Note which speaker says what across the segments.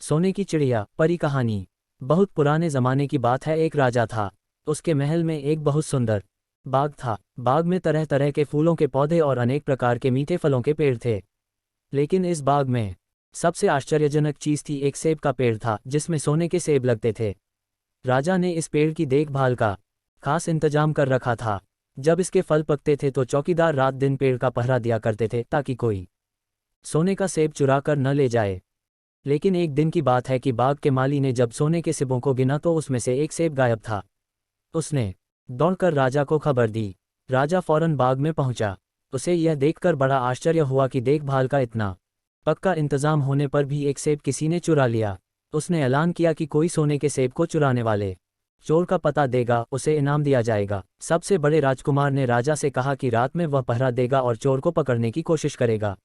Speaker 1: सोने की चिड़िया परी कहानी। बहुत पुराने जमाने की बात है। एक राजा था। उसके महल में एक बहुत सुंदर बाग था। बाग में तरह तरह के फूलों के पौधे और अनेक प्रकार के मीठे फलों के पेड़ थे। लेकिन इस बाग में सबसे आश्चर्यजनक चीज थी। एक सेब का पेड़ था जिसमें सोने के सेब लगते थे। राजा ने इस पेड़ की देखभाल का खास इंतजाम कर रखा था। जब इसके फल पकते थे तो चौकीदार रात दिन पेड़ का पहरा दिया करते थे ताकि कोई सोने का सेब चुरा कर न ले जाए। लेकिन एक दिन की बात है कि बाग के माली ने जब सोने के सेबों को गिना तो उसमें से एक सेब गायब था। उसने दौड़कर राजा को खबर दी। राजा फौरन बाग में पहुंचा। उसे यह देखकर बड़ा आश्चर्य हुआ कि देखभाल का इतना पक्का इंतजाम होने पर भी एक सेब किसी ने चुरा लिया। उसने ऐलान किया कि कोई सोने के सेब को चुराने वाले चोर का पता देगा, उसे इनाम दिया जाएगा। सबसे बड़े राजकुमार ने राजा से कहा कि रात में वह पहरा देगा और चोर को पकड़ने की कोशिश करेगा।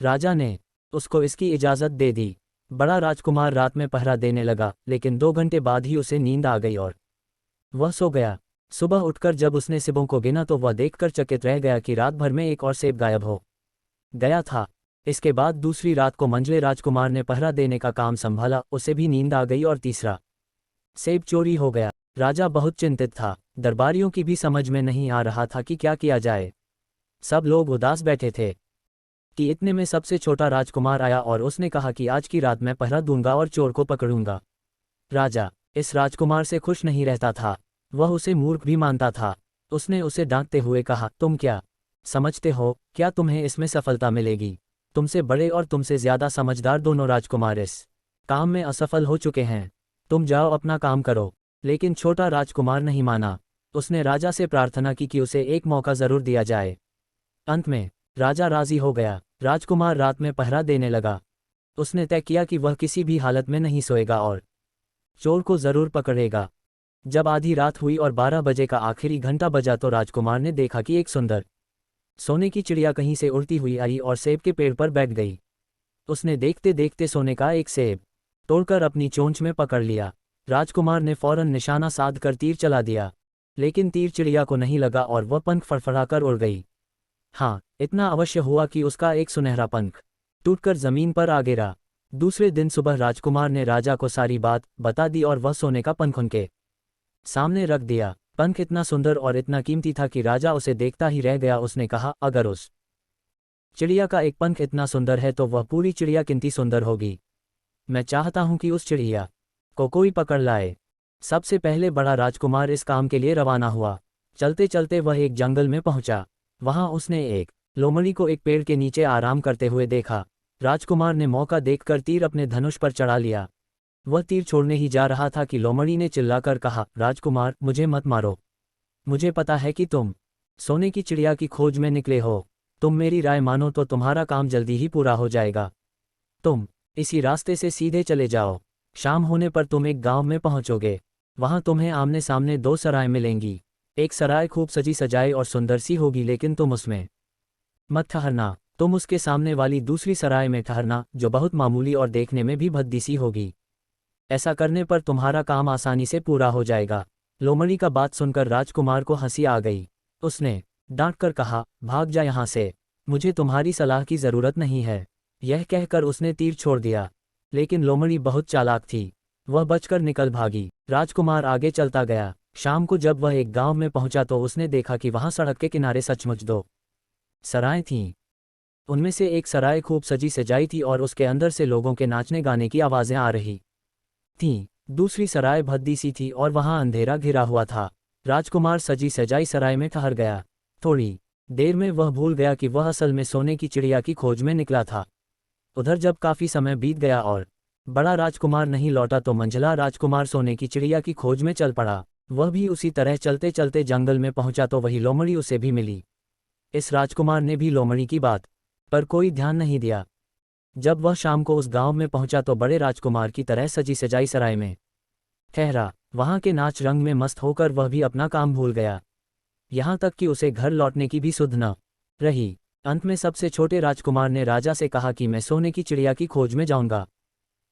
Speaker 1: राजा ने उसको इसकी इजाज़त दे दी। बड़ा राजकुमार रात में पहरा देने लगा, लेकिन 2 घंटे बाद ही उसे नींद आ गई और वह सो गया। सुबह उठकर जब उसने सेबों को गिना तो वह देखकर चकित रह गया कि रात भर में एक और सेब गायब हो गया था। इसके बाद दूसरी रात को मंझले राजकुमार ने पहरा देने का काम संभाला। उसे भी नींद आ गई और तीसरा सेब चोरी हो गया। राजा बहुत चिंतित था। दरबारियों की भी समझ में नहीं आ रहा था कि क्या किया जाए। सब लोग उदास बैठे थे कि इतने में सबसे छोटा राजकुमार आया और उसने कहा कि आज की रात मैं पहरा दूंगा और चोर को पकड़ूंगा। राजा इस राजकुमार से खुश नहीं रहता था। वह उसे मूर्ख भी मानता था। उसने उसे डांटते हुए कहा, तुम क्या समझते हो, क्या तुम्हें इसमें सफलता मिलेगी? तुमसे बड़े और तुमसे ज्यादा समझदार दोनों राजकुमार इस काम में असफल हो चुके हैं। तुम जाओ अपना काम करो। लेकिन छोटा राजकुमार नहीं माना। उसने राजा से प्रार्थना की कि उसे एक मौका जरूर दिया जाए। अंत में राजा राजी हो गया। राजकुमार रात में पहरा देने लगा। उसने तय किया कि वह किसी भी हालत में नहीं सोएगा और चोर को जरूर पकड़ेगा। जब आधी रात हुई और 12 बजे का आखिरी घंटा बजा तो राजकुमार ने देखा कि एक सुंदर सोने की चिड़िया कहीं से उड़ती हुई आई और सेब के पेड़ पर बैठ गई। उसने देखते देखते सोने का एक सेब तोड़कर अपनी चोंच में पकड़ लिया। राजकुमार ने फौरन निशाना साध कर तीर चला दिया, लेकिन तीर चिड़िया को नहीं लगा और वह पंख फड़फड़ाकर उड़ गई। हाँ, इतना अवश्य हुआ कि उसका एक सुनहरा पंख टूटकर जमीन पर आ गिरा। दूसरे दिन सुबह राजकुमार ने राजा को सारी बात बता दी और वह सोने का पंख उनके सामने रख दिया। पंख इतना सुंदर और इतना कीमती था कि राजा उसे देखता ही रह गया। उसने कहा, अगर उस चिड़िया का एक पंख इतना सुंदर है तो वह पूरी चिड़िया कितनी सुंदर होगी। मैं चाहता हूं कि उस चिड़िया को कोई पकड़ लाए। सबसे पहले बड़ा राजकुमार इस काम के लिए रवाना हुआ। चलते चलते वह एक जंगल में पहुंचा। वहां उसने एक लोमड़ी को एक पेड़ के नीचे आराम करते हुए देखा। राजकुमार ने मौका देखकर तीर अपने धनुष पर चढ़ा लिया। वह तीर छोड़ने ही जा रहा था कि लोमड़ी ने चिल्लाकर कहा, राजकुमार, मुझे मत मारो। मुझे पता है कि तुम सोने की चिड़िया की खोज में निकले हो। तुम मेरी राय मानो तो तुम्हारा काम जल्दी ही पूरा हो जाएगा। तुम इसी रास्ते से सीधे चले जाओ। शाम होने पर तुम एक गांव में पहुंचोगे। वहां तुम्हें आमने सामने 2 सराय मिलेंगी। एक सराय खूब सजी सजाई और सुंदर सी होगी, लेकिन तुम उसमें मत ठहरना। तुम उसके सामने वाली दूसरी सराय में ठहरना, जो बहुत मामूली और देखने में भी भद्दी सी होगी। ऐसा करने पर तुम्हारा काम आसानी से पूरा हो जाएगा। लोमड़ी का बात सुनकर राजकुमार को हंसी आ गई। उसने डांट कर कहा, भाग जा यहाँ से। मुझे तुम्हारी सलाह की जरूरत नहीं है। यह कहकर उसने तीर छोड़ दिया। लेकिन लोमड़ी बहुत चालाक थी। वह बचकर निकल भागी। राजकुमार आगे चलता गया। शाम को जब वह एक गांव में पहुंचा तो उसने देखा कि वहां सड़क के किनारे सचमुच 2 सराय थीं। उनमें से एक सराय खूब सजी सजाई थी और उसके अंदर से लोगों के नाचने गाने की आवाजें आ रही थीं। दूसरी सराय भद्दी सी थी और वहां अंधेरा घिरा हुआ था। राजकुमार सजी सजाई सराय में ठहर गया। थोड़ी देर में वह भूल गया कि वह असल में सोने की चिड़िया की खोज में निकला था। उधर जब काफी समय बीत गया और बड़ा राजकुमार नहीं लौटा तो मंझला राजकुमार सोने की चिड़िया की खोज में चल पड़ा। वह भी उसी तरह चलते चलते जंगल में पहुंचा तो वही लोमड़ी उसे भी मिली। इस राजकुमार ने भी लोमड़ी की बात पर कोई ध्यान नहीं दिया। जब वह शाम को उस गांव में पहुंचा तो बड़े राजकुमार की तरह सजी सजाई सराय में ठहरा। वहां के नाच रंग में मस्त होकर वह भी अपना काम भूल गया। यहां तक कि उसे घर लौटने की भी सुध न रही। अंत में सबसे छोटे राजकुमार ने राजा से कहा कि मैं सोने की चिड़िया की खोज में जाऊंगा।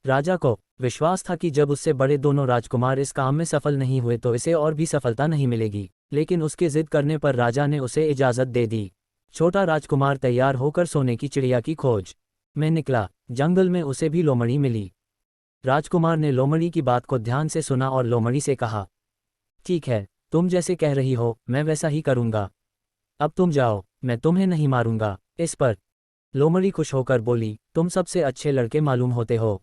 Speaker 1: राजा को विश्वास था कि जब उससे बड़े दोनों राजकुमार इस काम में सफल नहीं हुए तो इसे और भी सफलता नहीं मिलेगी। लेकिन उसके जिद करने पर राजा ने उसे इजाजत दे दी। छोटा राजकुमार तैयार होकर सोने की चिड़िया की खोज में निकला। जंगल में उसे भी लोमड़ी मिली। राजकुमार ने लोमड़ी की बात को ध्यान से सुना और लोमड़ी से कहा, ठीक है, तुम जैसे कह रही हो मैं वैसा ही करूँगा। अब तुम जाओ, मैं तुम्हें नहीं मारूंगा। इस पर लोमड़ी खुश होकर बोली, तुम सबसे अच्छे लड़के मालूम होते हो।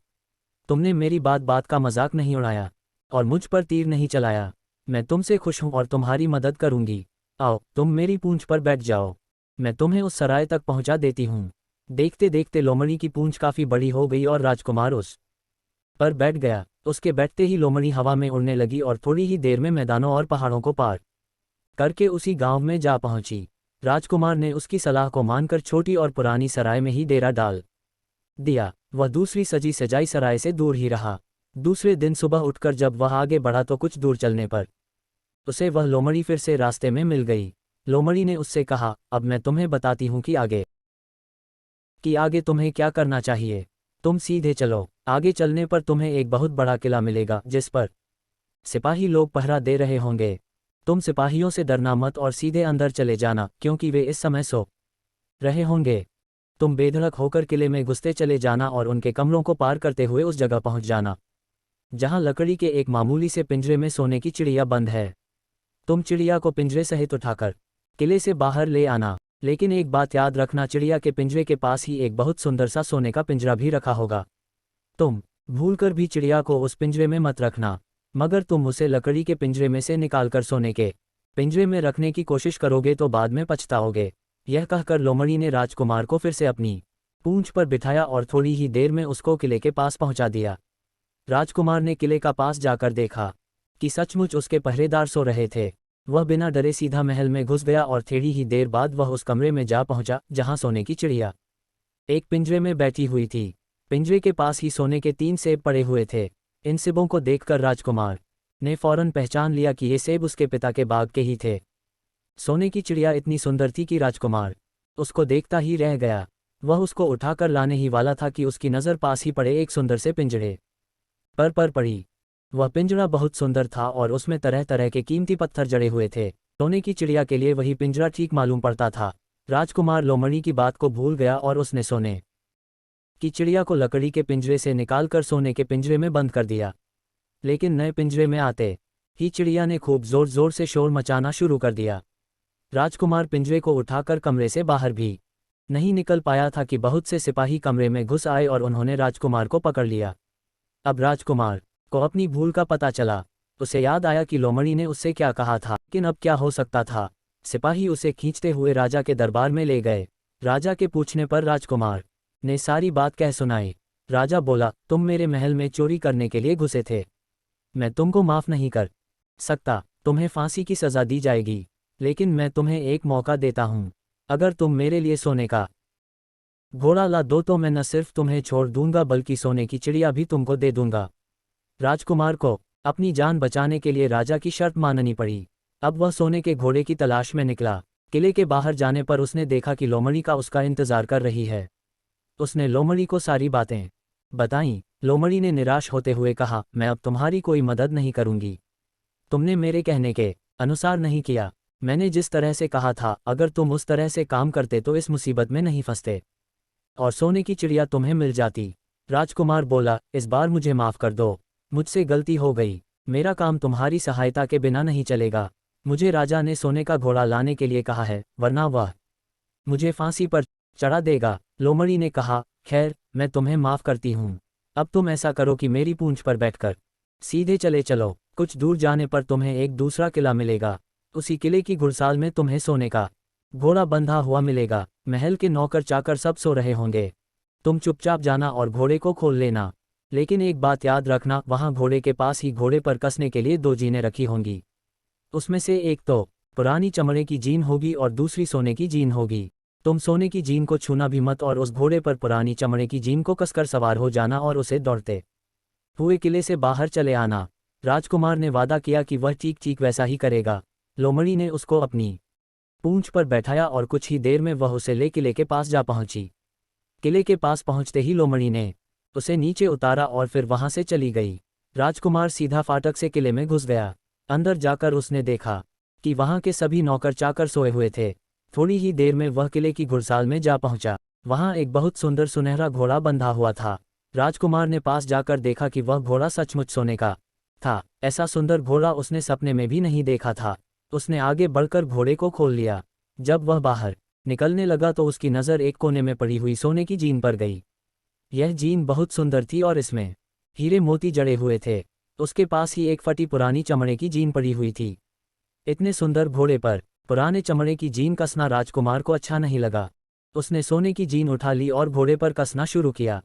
Speaker 1: तुमने मेरी बात बात का मजाक नहीं उड़ाया और मुझ पर तीर नहीं चलाया। मैं तुमसे खुश हूं और तुम्हारी मदद करूंगी। आओ, तुम मेरी पूंछ पर बैठ जाओ, मैं तुम्हें उस सराय तक पहुंचा देती हूं। देखते देखते लोमड़ी की पूंछ काफी बड़ी हो गई और राजकुमार उस पर बैठ गया। उसके बैठते ही लोमड़ी हवा में उड़ने लगी और थोड़ी ही देर में मैदानों और पहाड़ों को पार करके उसी गांव में जा पहुंची। राजकुमार ने उसकी सलाह को मानकर छोटी और पुरानी सराय में ही डेरा डाल दिया। वह दूसरी सजी सजाई सराय से दूर ही रहा। दूसरे दिन सुबह उठकर जब वह आगे बढ़ा तो कुछ दूर चलने पर उसे वह लोमड़ी फिर से रास्ते में मिल गई। लोमड़ी ने उससे कहा, अब मैं तुम्हें बताती हूँ कि आगे तुम्हें क्या करना चाहिए। तुम सीधे चलो। आगे चलने पर तुम्हें एक बहुत बड़ा किला मिलेगा जिस पर सिपाही लोग पहरा दे रहे होंगे। तुम सिपाहियों से डरना मत और सीधे अंदर चले जाना, क्योंकि वे इस समय सो रहे होंगे। तुम बेधड़क होकर किले में घुसते चले जाना और उनके कमरों को पार करते हुए उस जगह पहुंच जाना जहां लकड़ी के एक मामूली से पिंजरे में सोने की चिड़िया बंद है। तुम चिड़िया को पिंजरे सहित उठाकर किले से बाहर ले आना, लेकिन एक बात याद रखना, चिड़िया के पिंजरे के पास ही एक बहुत सुंदर सा सोने का पिंजरा भी रखा होगा। तुम भूलकर भी चिड़िया को उस पिंजरे में मत रखना, मगर तुम उसे लकड़ी के पिंजरे में से निकालकर सोने के पिंजरे में रखने की कोशिश करोगे तो बाद में पछताओगे। यह कहकर लोमड़ी ने राजकुमार को फिर से अपनी पूंछ पर बिठाया और थोड़ी ही देर में उसको किले के पास पहुंचा दिया। राजकुमार ने किले का पास जाकर देखा कि सचमुच उसके पहरेदार सो रहे थे। वह बिना डरे सीधा महल में घुस गया और थोड़ी ही देर बाद वह उस कमरे में जा पहुंचा जहां सोने की चिड़िया एक पिंजरे में बैठी हुई थी। पिंजरे के पास ही सोने के 3 सेब पड़े हुए थे। इन सेबों को देखकर राजकुमार ने फौरन पहचान लिया कि ये सेब उसके पिता के बाग के ही थे। सोने की चिड़िया इतनी सुंदर थी कि राजकुमार उसको देखता ही रह गया। वह उसको उठाकर लाने ही वाला था कि उसकी नज़र पास ही पड़े एक सुंदर से पिंजरे पर पड़ी। वह पिंजरा बहुत सुंदर था और उसमें तरह तरह के कीमती पत्थर जड़े हुए थे। सोने की चिड़िया के लिए वही पिंजरा ठीक मालूम पड़ता था। राजकुमार लोमड़ी की बात को भूल गया और उसने सोने की चिड़िया को लकड़ी के पिंजरे से निकालकर सोने के पिंजरे में बंद कर दिया। लेकिन नए पिंजरे में आते ही चिड़िया ने खूब जोर जोर से शोर मचाना शुरू कर दिया। राजकुमार पिंजरे को उठाकर कमरे से बाहर भी नहीं निकल पाया था कि बहुत से सिपाही कमरे में घुस आए और उन्होंने राजकुमार को पकड़ लिया। अब राजकुमार को अपनी भूल का पता चला। उसे याद आया कि लोमड़ी ने उससे क्या कहा था, लेकिन अब क्या हो सकता था। सिपाही उसे खींचते हुए राजा के दरबार में ले गए। राजा के पूछने पर राजकुमार ने सारी बात कह सुनाई। राजा बोला, तुम मेरे महल में चोरी करने के लिए घुसे थे। मैं तुमको माफ़ नहीं कर सकता। तुम्हें फांसी की सज़ा दी जाएगी, लेकिन मैं तुम्हें एक मौका देता हूँ। अगर तुम मेरे लिए सोने का घोड़ा ला दो तो मैं न सिर्फ तुम्हें छोड़ दूंगा बल्कि सोने की चिड़िया भी तुमको दे दूंगा। राजकुमार को अपनी जान बचाने के लिए राजा की शर्त माननी पड़ी। अब वह सोने के घोड़े की तलाश में निकला। किले के बाहर जाने पर उसने देखा कि लोमड़ी का उसका इंतजार कर रही है। उसने लोमड़ी को सारी बातें बताईं। लोमड़ी ने निराश होते हुए कहा, मैं अब तुम्हारी कोई मदद नहीं करूंगी। तुमने मेरे कहने के अनुसार नहीं किया। मैंने जिस तरह से कहा था, अगर तुम उस तरह से काम करते तो इस मुसीबत में नहीं फंसते और सोने की चिड़िया तुम्हें मिल जाती। राजकुमार बोला, इस बार मुझे माफ़ कर दो, मुझसे गलती हो गई। मेरा काम तुम्हारी सहायता के बिना नहीं चलेगा। मुझे राजा ने सोने का घोड़ा लाने के लिए कहा है, वरना वह मुझे फांसी पर चढ़ा देगा। लोमड़ी ने कहा, खैर, मैं तुम्हें माफ़ करती हूँ। अब तुम ऐसा करो कि मेरी पूंछ पर बैठकर सीधे चले चलो। कुछ दूर जाने पर तुम्हें एक दूसरा किला मिलेगा। उसी किले की घुड़साल में तुम्हें सोने का घोड़ा बंधा हुआ मिलेगा। महल के नौकर चाकर सब सो रहे होंगे। तुम चुपचाप जाना और घोड़े को खोल लेना। लेकिन एक बात याद रखना, वहाँ घोड़े के पास ही घोड़े पर कसने के लिए 2 जीनें रखी होंगी। उसमें से एक तो पुरानी चमड़े की जीन होगी और दूसरी सोने की जीन होगी। तुम सोने की जीन को छूना भी मत और उस घोड़े पर पुरानी चमड़े की जीन को कसकर सवार हो जाना और उसे दौड़ते हुए किले से बाहर चले आना। राजकुमार ने वादा किया कि वह ठीक ठीक वैसा ही करेगा। लोमड़ी ने उसको अपनी पूंछ पर बैठाया और कुछ ही देर में वह उसे ले किले के पास जा पहुंची। किले के पास पहुंचते ही लोमड़ी ने उसे नीचे उतारा और फिर वहां से चली गई। राजकुमार सीधा फाटक से किले में घुस गया। अंदर जाकर उसने देखा कि वहां के सभी नौकर चाकर सोए हुए थे। थोड़ी ही देर में वह किले की घुड़साल में जा पहुंचा। वहां एक बहुत सुंदर सुनहरा घोड़ा बंधा हुआ था। राजकुमार ने पास जाकर देखा कि वह घोड़ा सचमुच सोने का था। ऐसा सुंदर घोड़ा उसने सपने में भी नहीं देखा था। उसने आगे बढ़कर घोड़े को खोल लिया। जब वह बाहर निकलने लगा तो उसकी नज़र एक कोने में पड़ी हुई सोने की जीन पर गई। यह जीन बहुत सुंदर थी और इसमें हीरे मोती जड़े हुए थे। उसके पास ही एक फटी पुरानी चमड़े की जीन पड़ी हुई थी। इतने सुंदर घोड़े पर पुराने चमड़े की जीन कसना राजकुमार को अच्छा नहीं लगा। उसने सोने की जीन उठा ली और घोड़े पर कसना शुरू किया।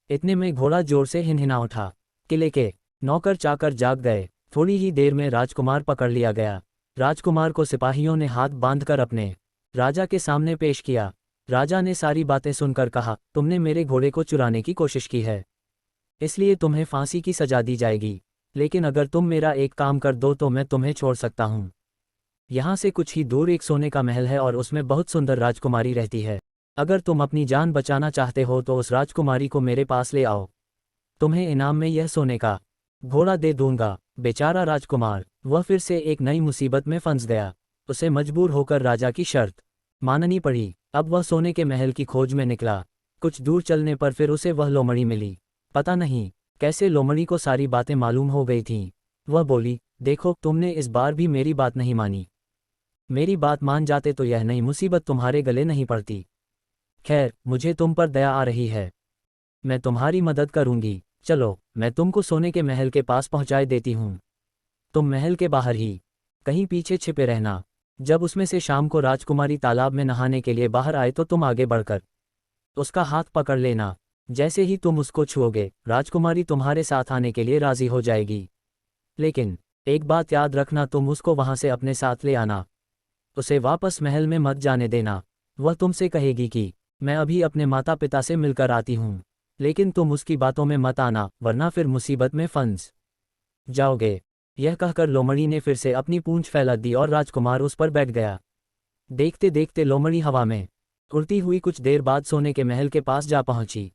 Speaker 1: इतने में घोड़ा जोर से हिनहिना उठा। किले के नौकर चाकर जाग गए। थोड़ी ही देर में राजकुमार पकड़ लिया गया। राजकुमार को सिपाहियों ने हाथ बांधकर अपने राजा के सामने पेश किया। राजा ने सारी बातें सुनकर कहा, तुमने मेरे घोड़े को चुराने की कोशिश की है, इसलिए तुम्हें फांसी की सजा दी जाएगी। लेकिन अगर तुम मेरा एक काम कर दो तो मैं तुम्हें छोड़ सकता हूँ। यहाँ से कुछ ही दूर एक सोने का महल है और उसमें बहुत सुंदर राजकुमारी रहती है। अगर तुम अपनी जान बचाना चाहते हो तो उस राजकुमारी को मेरे पास ले आओ। तुम्हें इनाम में यह सोने का घोड़ा दे दूंगा। बेचारा राजकुमार, वह फिर से एक नई मुसीबत में फंस गया। उसे मजबूर होकर राजा की शर्त माननी पड़ी। अब वह सोने के महल की खोज में निकला। कुछ दूर चलने पर फिर उसे वह लोमड़ी मिली। पता नहीं कैसे लोमड़ी को सारी बातें मालूम हो गई थीं। वह बोली, देखो तुमने इस बार भी मेरी बात नहीं मानी। मेरी बात मान जाते तो यह नई मुसीबत तुम्हारे गले नहीं पड़ती। खैर, मुझे तुम पर दया आ रही है, मैं तुम्हारी मदद करूंगी। चलो, मैं तुमको सोने के महल के पास पहुंचाए देती हूँ। तुम महल के बाहर ही कहीं पीछे छिपे रहना। जब उसमें से शाम को राजकुमारी तालाब में नहाने के लिए बाहर आए तो तुम आगे बढ़कर उसका हाथ पकड़ लेना। जैसे ही तुम उसको छुओगे, राजकुमारी तुम्हारे साथ आने के लिए राजी हो जाएगी। लेकिन एक बात याद रखना, तुम उसको वहां से अपने साथ ले आना। उसे वापस महल में मत जाने देना। वह तुमसे कहेगी कि मैं अभी अपने माता पिता से मिलकर आती हूँ, लेकिन तुम उसकी बातों में मत आना, वरना फिर मुसीबत में फंस जाओगे। यह कहकर लोमड़ी ने फिर से अपनी पूंछ फैला दी और राजकुमार उस पर बैठ गया। देखते देखते लोमड़ी हवा में उड़ती हुई कुछ देर बाद सोने के महल के पास जा पहुंची।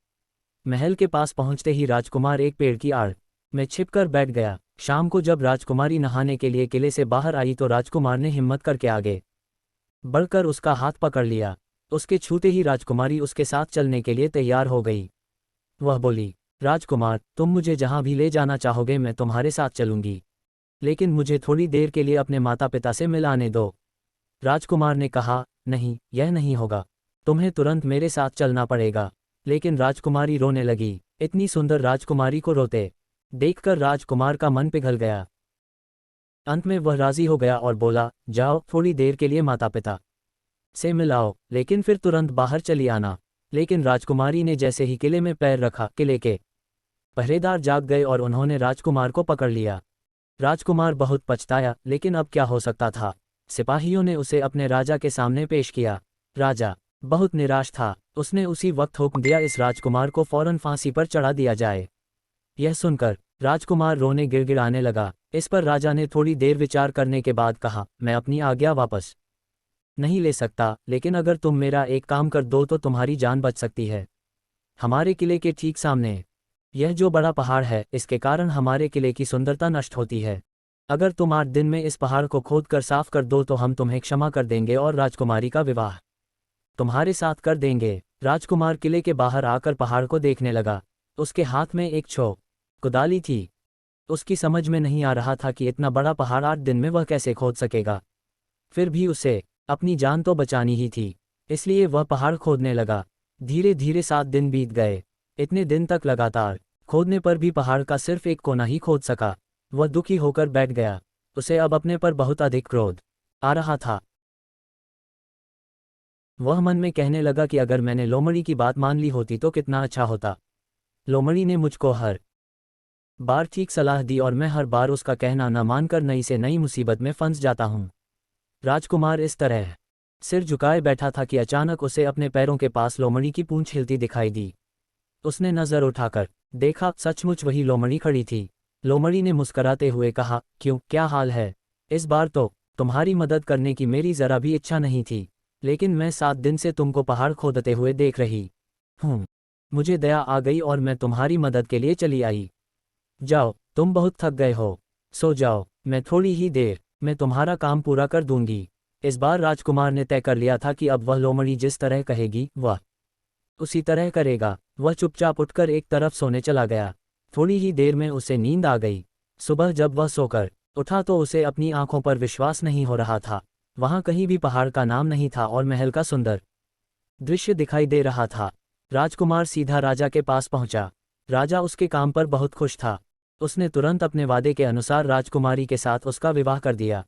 Speaker 1: महल के पास पहुंचते ही राजकुमार एक पेड़ की आड़ में छिपकर बैठ गया। शाम को जब राजकुमारी नहाने के लिए किले से बाहर आई तो राजकुमार ने हिम्मत करके आगे बढ़कर उसका हाथ पकड़ लिया। उसके छूते ही राजकुमारी उसके साथ चलने के लिए तैयार हो गई। वह बोली, राजकुमार, तुम मुझे जहां भी ले जाना चाहोगे मैं तुम्हारे साथ चलूंगी, लेकिन मुझे थोड़ी देर के लिए अपने माता पिता से मिलाने दो। राजकुमार ने कहा, नहीं, यह नहीं होगा, तुम्हें तुरंत मेरे साथ चलना पड़ेगा। लेकिन राजकुमारी रोने लगी। इतनी सुंदर राजकुमारी को रोते देखकर राजकुमार का मन पिघल गया। अंत में वह राजी हो गया और बोला, जाओ, थोड़ी देर के लिए माता पिता से मिलाओ, लेकिन फिर तुरंत बाहर चली आना। लेकिन राजकुमारी ने जैसे ही किले में पैर रखा, किले के पहरेदार जाग गए और उन्होंने राजकुमार को पकड़ लिया। राजकुमार बहुत पछताया, लेकिन अब क्या हो सकता था। सिपाहियों ने उसे अपने राजा के सामने पेश किया। राजा बहुत निराश था। उसने उसी वक्त हुक्म दिया, इस राजकुमार को फौरन फांसी पर चढ़ा दिया जाए। यह सुनकर राजकुमार रोने गिड़गिड़ाने लगा। इस पर राजा ने थोड़ी देर विचार करने के बाद कहा, मैं अपनी आज्ञा वापस नहीं ले सकता, लेकिन अगर तुम मेरा एक काम कर दो तो तुम्हारी जान बच सकती है। हमारे किले के ठीक सामने यह जो बड़ा पहाड़ है, इसके कारण हमारे किले की सुंदरता नष्ट होती है। अगर तुम 8 दिन में इस पहाड़ को खोद कर साफ कर दो तो हम तुम्हें क्षमा कर देंगे और राजकुमारी का विवाह तुम्हारे साथ कर देंगे। राजकुमार किले के बाहर आकर पहाड़ को देखने लगा। उसके हाथ में एक कुदाली थी। उसकी समझ में नहीं आ रहा था कि इतना बड़ा पहाड़ 8 दिन में वह कैसे खोद सकेगा। फिर भी उसे अपनी जान तो बचानी ही थी, इसलिए वह पहाड़ खोदने लगा। धीरे धीरे 7 दिन बीत गए। इतने दिन तक लगातार खोदने पर भी पहाड़ का सिर्फ एक कोना ही खोद सका। वह दुखी होकर बैठ गया। उसे अब अपने पर बहुत अधिक क्रोध आ रहा था। वह मन में कहने लगा कि अगर मैंने लोमड़ी की बात मान ली होती तो कितना अच्छा होता। लोमड़ी ने मुझको हर बार ठीक सलाह दी और मैं हर बार उसका कहना न मानकर नई से नई मुसीबत में फंस जाता हूँ। राजकुमार इस तरह सिर झुकाए बैठा था कि अचानक उसे अपने पैरों के पास लोमड़ी की पूंछ हिलती दिखाई दी। उसने नजर उठाकर देखा, सचमुच वही लोमड़ी खड़ी थी। लोमड़ी ने मुस्कराते हुए कहा, क्यों, क्या हाल है? इस बार तो तुम्हारी मदद करने की मेरी जरा भी इच्छा नहीं थी, लेकिन मैं 7 दिन से तुमको पहाड़ खोदते हुए देख रही हूँ। मुझे दया आ गई और मैं तुम्हारी मदद के लिए चली आई। जाओ, तुम बहुत थक गए हो, सो जाओ, मैं थोड़ी ही देर में तुम्हारा काम पूरा कर दूंगी। इस बार राजकुमार ने तय कर लिया था कि अब वह लोमड़ी जिस तरह कहेगी वह उसी तरह करेगा। वह चुपचाप उठकर एक तरफ सोने चला गया। थोड़ी ही देर में उसे नींद आ गई। सुबह जब वह सोकर उठा तो उसे अपनी आंखों पर विश्वास नहीं हो रहा था। वहां कहीं भी पहाड़ का नाम नहीं था और महल का सुंदर दृश्य दिखाई दे रहा था। राजकुमार सीधा राजा के पास पहुंचा। राजा उसके काम पर बहुत खुश था। उसने तुरंत अपने वादे के अनुसार राजकुमारी के साथ उसका विवाह कर दिया।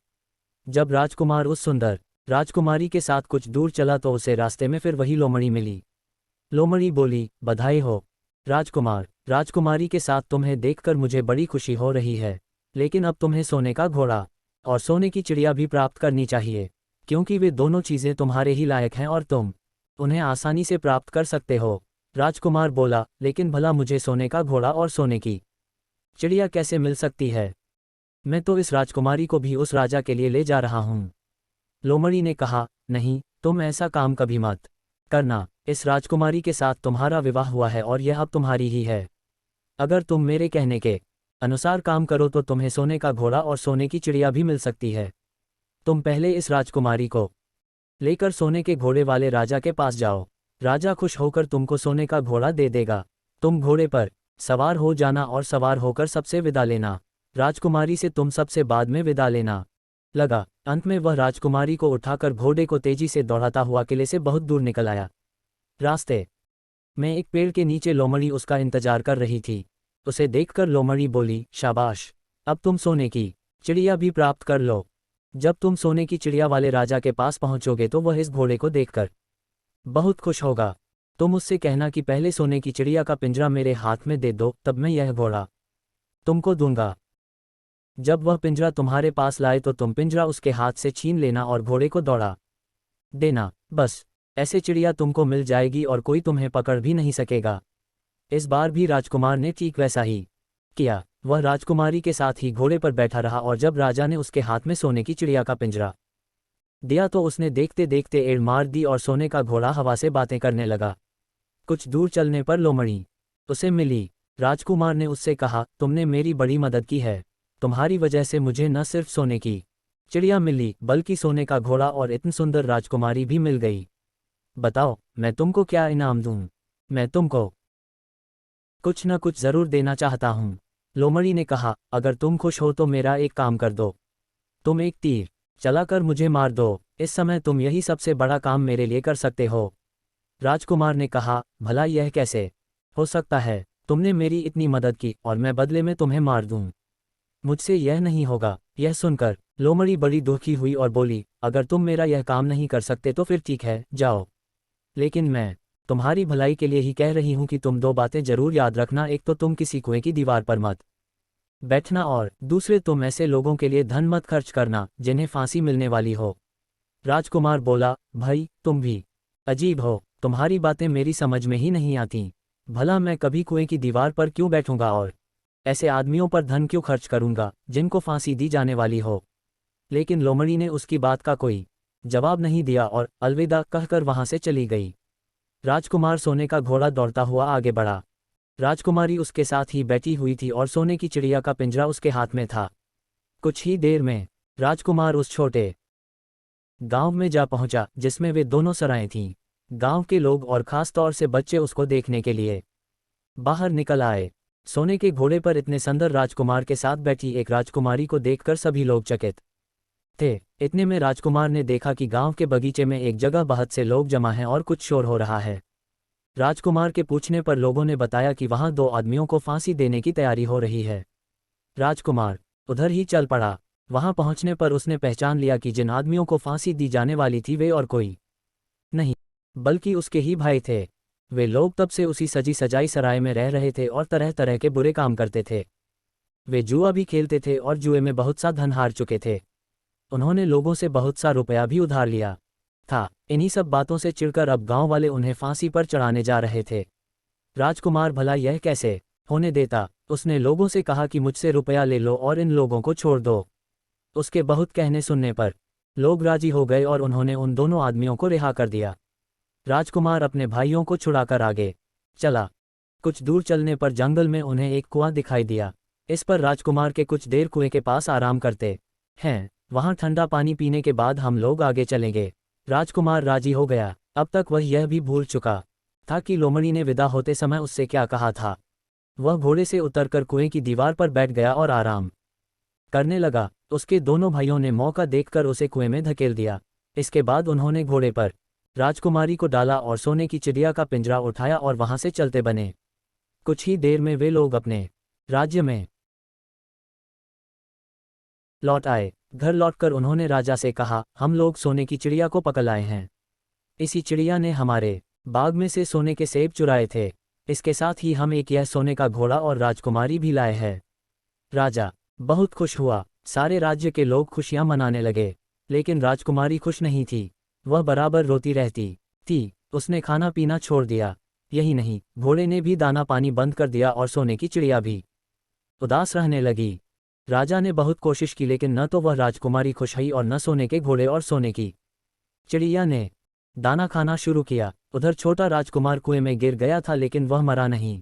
Speaker 1: जब राजकुमार उस सुंदर राजकुमारी के साथ कुछ दूर चला तो उसे रास्ते में फिर वही लोमड़ी मिली। लोमड़ी बोली, बधाई हो राजकुमार, राजकुमारी के साथ तुम्हें देखकर मुझे बड़ी खुशी हो रही है, लेकिन अब तुम्हें सोने का घोड़ा और सोने की चिड़िया भी प्राप्त करनी चाहिए, क्योंकि वे दोनों चीज़ें तुम्हारे ही लायक हैं और तुम उन्हें आसानी से प्राप्त कर सकते हो। राजकुमार बोला, लेकिन भला मुझे सोने का घोड़ा और सोने की चिड़िया कैसे मिल सकती है? मैं तो इस राजकुमारी को भी उस राजा के लिए ले जा रहा हूँ। लोमड़ी ने कहा, नहीं, तुम ऐसा काम कभी मत करना। इस राजकुमारी के साथ तुम्हारा विवाह हुआ है और यह अब तुम्हारी ही है। अगर तुम मेरे कहने के अनुसार काम करो तो तुम्हें सोने का घोड़ा और सोने की चिड़िया भी मिल सकती है। तुम पहले इस राजकुमारी को लेकर सोने के घोड़े वाले राजा के पास जाओ। राजा खुश होकर तुमको सोने का घोड़ा दे देगा। तुम घोड़े पर सवार हो जाना और सवार होकर सबसे विदा लेना। राजकुमारी से तुम सबसे बाद में विदा लेना लगा। अंत में वह राजकुमारी को उठाकर घोड़े को तेजी से दौड़ाता हुआ किले से बहुत दूर निकल आया। रास्ते में एक पेड़ के नीचे लोमड़ी उसका इंतजार कर रही थी। उसे देखकर लोमड़ी बोली, शाबाश, अब तुम सोने की चिड़िया भी प्राप्त कर लो। जब तुम सोने की चिड़िया वाले राजा के पास पहुंचोगे तो वह इस घोड़े को देखकर बहुत खुश होगा। तुम उससे कहना कि पहले सोने की चिड़िया का पिंजरा मेरे हाथ में दे दो, तब मैं यह घोड़ा तुमको दूंगा। जब वह पिंजरा तुम्हारे पास लाए तो तुम पिंजरा उसके हाथ से छीन लेना और घोड़े को दौड़ा देना। बस ऐसे चिड़िया तुमको मिल जाएगी और कोई तुम्हें पकड़ भी नहीं सकेगा। इस बार भी राजकुमार ने ठीक वैसा ही किया। वह राजकुमारी के साथ ही घोड़े पर बैठा रहा और जब राजा ने उसके हाथ में सोने की चिड़िया का पिंजरा दिया तो उसने देखते देखते एड़ मार दी और सोने का घोड़ा हवा से बातें करने लगा। कुछ दूर चलने पर लोमड़ी उसे मिली। राजकुमार ने उससे कहा, तुमने मेरी बड़ी मदद की है। तुम्हारी वजह से मुझे न सिर्फ सोने की चिड़िया मिली बल्कि सोने का घोड़ा और इतनी सुंदर राजकुमारी भी मिल गई। बताओ, मैं तुमको क्या इनाम दूं? मैं तुमको कुछ न कुछ जरूर देना चाहता हूँ। लोमड़ी ने कहा, अगर तुम खुश हो तो मेरा एक काम कर दो। तुम एक तीर चलाकर मुझे मार दो। इस समय तुम यही सबसे बड़ा काम मेरे लिए कर सकते हो। राजकुमार ने कहा, भला यह कैसे हो सकता है? तुमने मेरी इतनी मदद की और मैं बदले में तुम्हें मार दूं? मुझसे यह नहीं होगा। यह सुनकर लोमड़ी बड़ी दुखी हुई और बोली, अगर तुम मेरा यह काम नहीं कर सकते तो फिर ठीक है, जाओ। लेकिन मैं तुम्हारी भलाई के लिए ही कह रही हूं कि तुम दो बातें जरूर याद रखना। एक तो तुम किसी कुएं की दीवार पर मत बैठना और दूसरे तुम ऐसे लोगों के लिए धन मत खर्च करना जिन्हें फांसी मिलने वाली हो। राजकुमार बोला, भाई तुम भी अजीब हो, तुम्हारी बातें मेरी समझ में ही नहीं आती। भला मैं कभी कुएं की दीवार पर क्यों बैठूंगा और ऐसे आदमियों पर धन क्यों खर्च करूंगा जिनको फांसी दी जाने वाली हो? लेकिन लोमड़ी ने उसकी बात का कोई जवाब नहीं दिया और अलविदा कहकर वहां से चली गई। राजकुमार सोने का घोड़ा दौड़ता हुआ आगे बढ़ा। राजकुमारी उसके साथ ही बैठी हुई थी और सोने की चिड़िया का पिंजरा उसके हाथ में था। कुछ ही देर में राजकुमार उस छोटे गांव में जा पहुंचा जिसमें वे दोनों सराएं थीं। गांव के लोग और खास तौर से बच्चे उसको देखने के लिए बाहर निकल आए। सोने के घोड़े पर इतने सुंदर राजकुमार के साथ बैठी एक राजकुमारी को देखकर सभी लोग चकित थे। इतने में राजकुमार ने देखा कि गांव के बगीचे में एक जगह बहुत से लोग जमा हैं और कुछ शोर हो रहा है। राजकुमार के पूछने पर लोगों ने बताया कि वहां दो आदमियों को फांसी देने की तैयारी हो रही है। राजकुमार उधर ही चल पड़ा। वहां पहुंचने पर उसने पहचान लिया कि जिन आदमियों को फांसी दी जाने वाली थी वे और कोई नहीं बल्कि उसके ही भाई थे। वे लोग तब से उसी सजी सजाई सराय में रह रहे थे और तरह तरह के बुरे काम करते थे। वे जुआ भी खेलते थे और जुए में बहुत सा धन हार चुके थे। उन्होंने लोगों से बहुत सा रुपया भी उधार लिया था। इन्हीं सब बातों से चिढ़कर अब गांव वाले उन्हें फांसी पर चढ़ाने जा रहे थे। राजकुमार भला यह कैसे होने देता? उसने लोगों से कहा कि मुझसे रुपया ले लो और इन लोगों को छोड़ दो। उसके बहुत कहने सुनने पर लोग राजी हो गए और उन्होंने उन दोनों आदमियों को रिहा कर दिया। राजकुमार अपने भाइयों को छुड़ाकर आगे चला। कुछ दूर चलने पर जंगल में उन्हें एक कुआं दिखाई दिया। इस पर राजकुमार के कुछ देर कुएं के पास आराम करते हैं, वहां ठंडा पानी पीने के बाद हम लोग आगे चलेंगे। राजकुमार राजी हो गया। अब तक वह यह भी भूल चुका था कि लोमड़ी ने विदा होते समय उससे क्या कहा था। वह घोड़े से उतरकर कुएं की दीवार पर बैठ गया और आराम करने लगा। उसके दोनों भाइयों ने मौका देखकर उसे कुएं में धकेल दिया। इसके बाद उन्होंने घोड़े पर राजकुमारी को डाला और सोने की चिड़िया का पिंजरा उठाया और वहां से चलते बने। कुछ ही देर में वे लोग अपने राज्य में लौट आए। घर लौटकर उन्होंने राजा से कहा, हम लोग सोने की चिड़िया को पकड़ लाए हैं। इसी चिड़िया ने हमारे बाग में से सोने के सेब चुराए थे। इसके साथ ही हम एक यह सोने का घोड़ा और राजकुमारी भी लाए हैं। राजा बहुत खुश हुआ। सारे राज्य के लोग खुशियां मनाने लगे, लेकिन राजकुमारी खुश नहीं थी। वह बराबर रोती रहती थी। उसने खाना पीना छोड़ दिया। यही नहीं, घोड़े ने भी दाना पानी बंद कर दिया और सोने की चिड़िया भी उदास रहने लगी। राजा ने बहुत कोशिश की, लेकिन न तो वह राजकुमारी खुश हुई और न सोने के घोड़े और सोने की चिड़िया ने दाना खाना शुरू किया। उधर छोटा राजकुमार कुएं में गिर गया था, लेकिन वह मरा नहीं।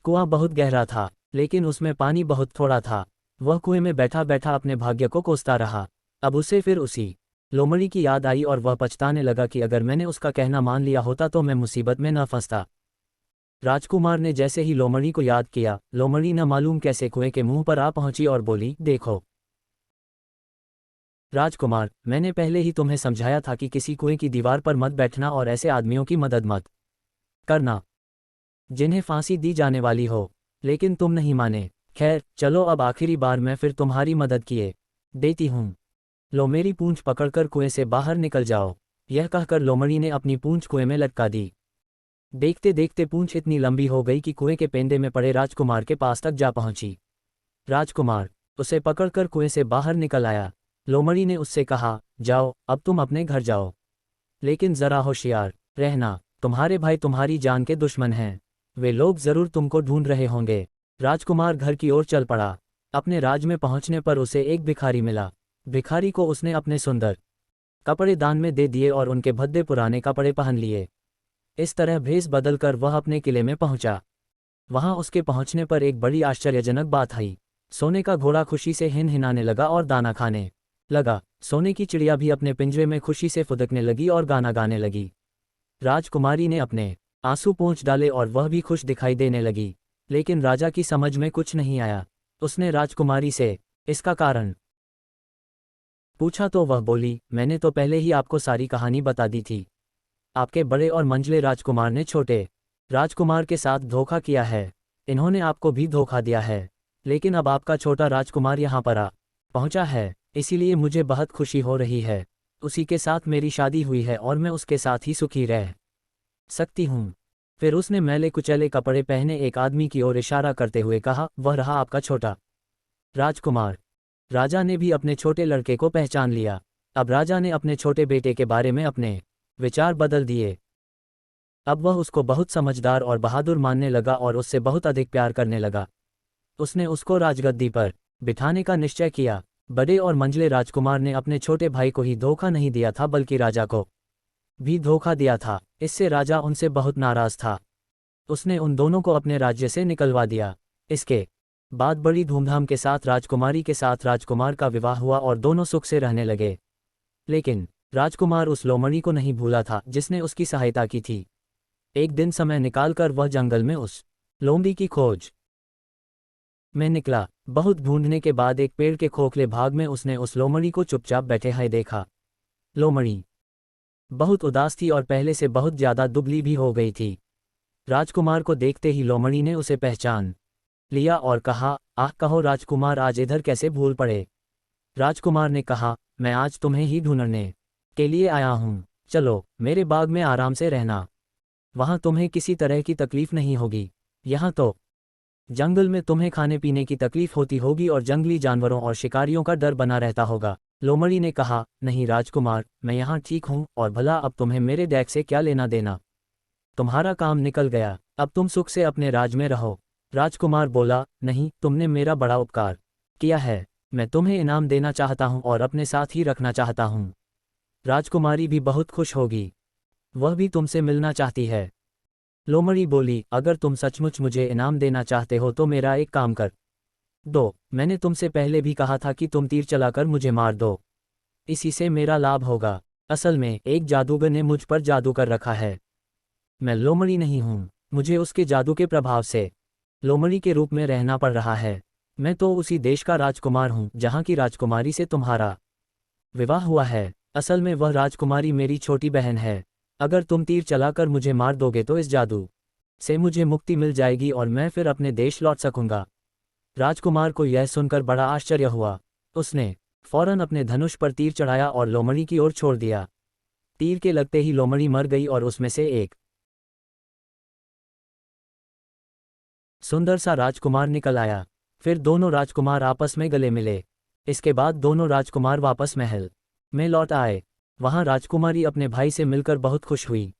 Speaker 1: कुआं बहुत गहरा था, लेकिन उसमें पानी बहुत थोड़ा था। वह कुएं में बैठा बैठा अपने भाग्य को कोसता रहा। अब उसे फिर उसी लोमड़ी की याद आई और वह पछताने लगा कि अगर मैंने उसका कहना मान लिया होता तो मैं मुसीबत में न फंसता। राजकुमार ने जैसे ही लोमड़ी को याद किया, लोमड़ी न मालूम कैसे कुएं के मुंह पर आ पहुंची और बोली, देखो राजकुमार, मैंने पहले ही तुम्हें समझाया था कि किसी कुएं की दीवार पर मत बैठना और ऐसे आदमियों की मदद मत करना जिन्हें फांसी दी जाने वाली हो, लेकिन तुम नहीं माने। खैर चलो, अब आखिरी बार मैं फिर तुम्हारी मदद किए देती हूँ। लो, मेरी पूंछ पकड़कर कुएं से बाहर निकल जाओ। यह कहकर लोमड़ी ने अपनी पूंछ कुएं में लटका दी। देखते देखते पूंछ इतनी लंबी हो गई कि कुएं के पेंदे में पड़े राजकुमार के पास तक जा पहुंची। राजकुमार उसे पकड़कर कुएं से बाहर निकल आया। लोमड़ी ने उससे कहा, जाओ, अब तुम अपने घर जाओ, लेकिन जरा होशियार रहना। तुम्हारे भाई तुम्हारी जान के दुश्मन हैं। वे लोग जरूर तुमको ढूंढ रहे होंगे। राजकुमार घर की ओर चल पड़ा। अपने राज में पहुंचने पर उसे एक भिखारी मिला। भिखारी को उसने अपने सुंदर कपड़े दान में दे दिए और उनके भद्दे पुराने कपड़े पहन लिए। इस तरह भेष बदलकर वह अपने किले में पहुंचा। वहां उसके पहुंचने पर एक बड़ी आश्चर्यजनक बात आई। सोने का घोड़ा खुशी से हिनहिनाने लगा और दाना खाने लगा। सोने की चिड़िया भी अपने पिंजरे में खुशी से फुदकने लगी और गाना गाने लगी। राजकुमारी ने अपने आंसू पोंछ डाले और वह भी खुश दिखाई देने लगी, लेकिन राजा की समझ में कुछ नहीं आया। उसने राजकुमारी से इसका कारण पूछा तो वह बोली, मैंने तो पहले ही आपको सारी कहानी बता दी थी। आपके बड़े और मंझले राजकुमार ने छोटे राजकुमार के साथ धोखा किया है। इन्होंने आपको भी धोखा दिया है, लेकिन अब आपका छोटा राजकुमार यहाँ पर आ पहुँचा है, इसीलिए मुझे बहुत खुशी हो रही है। उसी के साथ मेरी शादी हुई है और मैं उसके साथ ही सुखी रह सकती हूँ। फिर उसने मैले कुचले कपड़े पहने एक आदमी की ओर इशारा करते हुए कहा, वह रहा आपका छोटा राजकुमार। राजा ने भी अपने छोटे लड़के को पहचान लिया। अब राजा ने अपने छोटे बेटे के बारे में अपने विचार बदल दिए। अब वह उसको बहुत समझदार और बहादुर मानने लगा और उससे बहुत अधिक प्यार करने लगा। उसने उसको राजगद्दी पर बिठाने का निश्चय किया। बड़े और मंझले राजकुमार ने अपने छोटे भाई को ही धोखा नहीं दिया था, बल्कि राजा को भी धोखा दिया था। इससे राजा उनसे बहुत नाराज था। उसने उन दोनों को अपने राज्य से निकलवा दिया। इसके बाद बड़ी धूमधाम के साथ राजकुमारी के साथ राजकुमार का विवाह हुआ और दोनों सुख से रहने लगे। लेकिन राजकुमार उस लोमड़ी को नहीं भूला था जिसने उसकी सहायता की थी। एक दिन समय निकालकर वह जंगल में उस लोमड़ी की खोज में निकला। बहुत ढूंढने के बाद एक पेड़ के खोखले भाग में उसने उस लोमड़ी को चुपचाप बैठे हुए देखा। लोमड़ी बहुत उदास थी और पहले से बहुत ज्यादा दुबली भी हो गई थी। राजकुमार को देखते ही लोमड़ी ने उसे पहचान लिया और कहा, आह कहो राजकुमार, आज इधर कैसे भूल पड़े। राजकुमार ने कहा, मैं आज तुम्हें ही ढूंढने के लिए आया हूँ। चलो मेरे बाग में आराम से रहना। वहाँ तुम्हें किसी तरह की तकलीफ नहीं होगी। यहाँ तो जंगल में तुम्हें खाने पीने की तकलीफ होती होगी और जंगली जानवरों और शिकारियों का डर बना रहता होगा। लोमड़ी ने कहा, नहीं राजकुमार, मैं यहाँ ठीक हूँ और भला अब तुम्हें मेरे डैग से क्या लेना देना। तुम्हारा काम निकल गया, अब तुम सुख से अपने राज में रहो। राजकुमार बोला, नहीं, तुमने मेरा बड़ा उपकार किया है। मैं तुम्हें इनाम देना चाहता हूँ और अपने साथ ही रखना चाहता हूँ। राजकुमारी भी बहुत खुश होगी, वह भी तुमसे मिलना चाहती है। लोमड़ी बोली, अगर तुम सचमुच मुझे इनाम देना चाहते हो तो मेरा एक काम कर दो। मैंने तुमसे पहले भी कहा था कि तुम तीर चलाकर मुझे मार दो, इसी से मेरा लाभ होगा। असल में एक जादूगर ने मुझ पर जादू कर रखा है। मैं लोमड़ी नहीं हूँ, मुझे उसके जादू के प्रभाव से लोमड़ी के रूप में रहना पड़ रहा है। मैं तो उसी देश का राजकुमार हूँ जहाँ की राजकुमारी से तुम्हारा विवाह हुआ है। असल में वह राजकुमारी मेरी छोटी बहन है। अगर तुम तीर चलाकर मुझे मार दोगे तो इस जादू से मुझे मुक्ति मिल जाएगी और मैं फिर अपने देश लौट सकूंगा। राजकुमार को यह सुनकर बड़ा आश्चर्य हुआ। उसने फौरन अपने धनुष पर तीर चढ़ाया और लोमड़ी की ओर छोड़ दिया। तीर के लगते ही लोमड़ी मर गई और उसमें से एक सुंदर सा राजकुमार निकल आया। फिर दोनों राजकुमार आपस में गले मिले। इसके बाद दोनों राजकुमार वापस महल में लौट आए। वहां राजकुमारी अपने भाई से मिलकर बहुत खुश हुई।